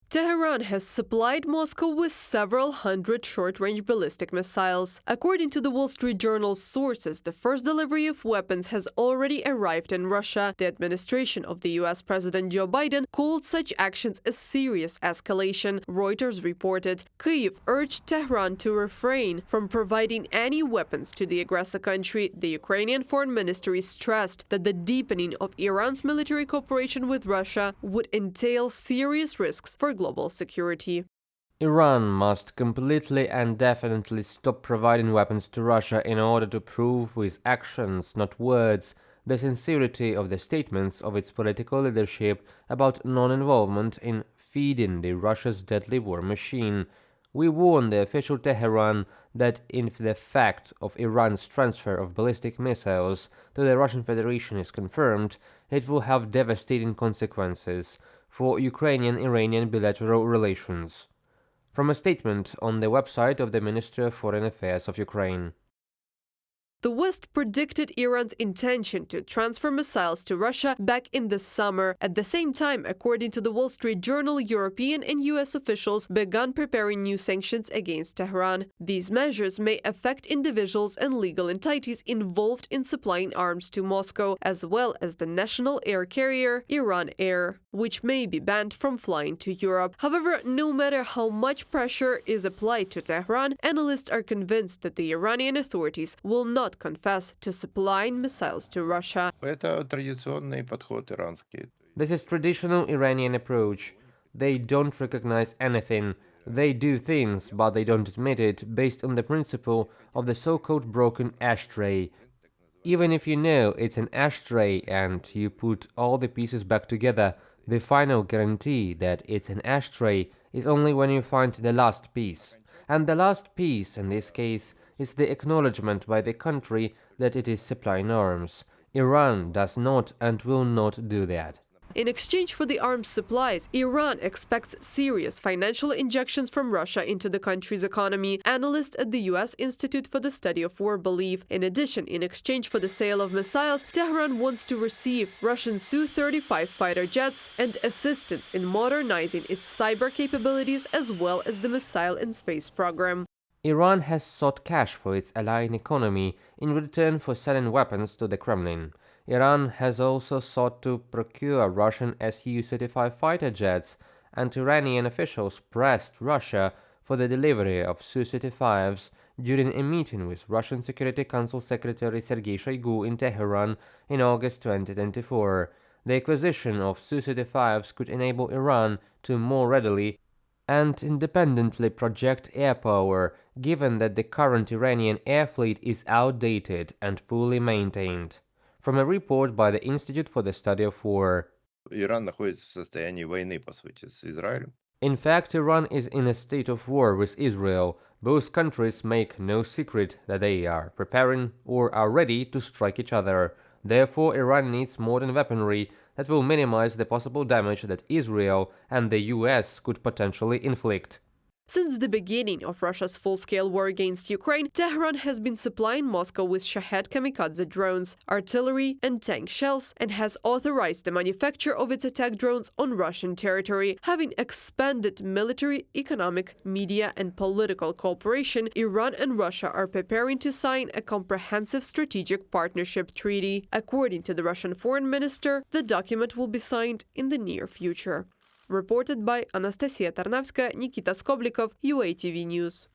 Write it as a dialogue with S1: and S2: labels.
S1: Tehran has supplied Moscow with several hundred short-range ballistic missiles. According to the Wall Street Journal's sources, the first delivery of weapons has already arrived in Russia. The administration of the U.S. President Joe Biden called such actions a serious escalation, Reuters reported. Kyiv urged Tehran to refrain from providing any weapons to the aggressor country. The Ukrainian Foreign Ministry stressed that the deepening of Iran's military cooperation with Russia would entail serious risks for global security.
S2: Iran must completely and definitely stop providing weapons to Russia in order to prove with actions, not words, the sincerity of the statements of its political leadership about non-involvement in feeding Russia's deadly war machine. We warn the official Tehran that if the fact of Iran's transfer of ballistic missiles to the Russian Federation is confirmed, it will have devastating consequences for Ukrainian-Iranian bilateral relations. From a statement on the website of the Ministry of Foreign Affairs of Ukraine.
S1: The West predicted Iran's intention to transfer missiles to Russia back in the summer. At the same time, according to the Wall Street Journal, European and U.S. officials began preparing new sanctions against Tehran. These measures may affect individuals and legal entities involved in supplying arms to Moscow, as well as the national air carrier Iran Air, which may be banned from flying to Europe. However, no matter how much pressure is applied to Tehran, analysts are convinced that the Iranian authorities will not confess to supplying missiles to Russia.
S2: This is traditional Iranian approach. They don't recognize anything. They do things, but they don't admit it, based on the principle of the so-called broken ashtray. Even if you know it's an ashtray and you put all the pieces back together, the final guarantee that it's an ashtray is only when you find the last piece. And the last piece, in this case, is the acknowledgement by the country that it is supplying arms. Iran does not and will not do that.
S1: In exchange for the arms supplies, Iran expects serious financial injections from Russia into the country's economy, analysts at the U.S. Institute for the Study of War believe. In addition, in exchange for the sale of missiles, Tehran wants to receive Russian Su-35 fighter jets and assistance in modernizing its cyber capabilities as well as the missile and space program.
S2: Iran has sought cash for its allying economy in return for selling weapons to the Kremlin. Iran has also sought to procure Russian Su-35 fighter jets, and Iranian officials pressed Russia for the delivery of Su-35s during a meeting with Russian Security Council Secretary Sergei Shoigu in Tehran in August 2024. The acquisition of Su-35s could enable Iran to more readily and independently project air power, given that the current Iranian air fleet is outdated and poorly maintained. From a report by the Institute for the Study of War. In fact, Iran is in a state of war with Israel. Both countries make no secret that they are preparing or are ready to strike each other. Therefore, Iran needs modern weaponry that will minimize the possible damage that Israel and the US could potentially inflict.
S1: Since the beginning of Russia's full-scale war against Ukraine, Tehran has been supplying Moscow with Shahed kamikaze drones, artillery and tank shells, and has authorized the manufacture of its attack drones on Russian territory. Having expanded military, economic, media and political cooperation, Iran and Russia are preparing to sign a comprehensive strategic partnership treaty. According to the Russian foreign minister, the document will be signed in the near future. Reported by Anastasia Tarnavskaya, Nikita Skoblikov, UATV News.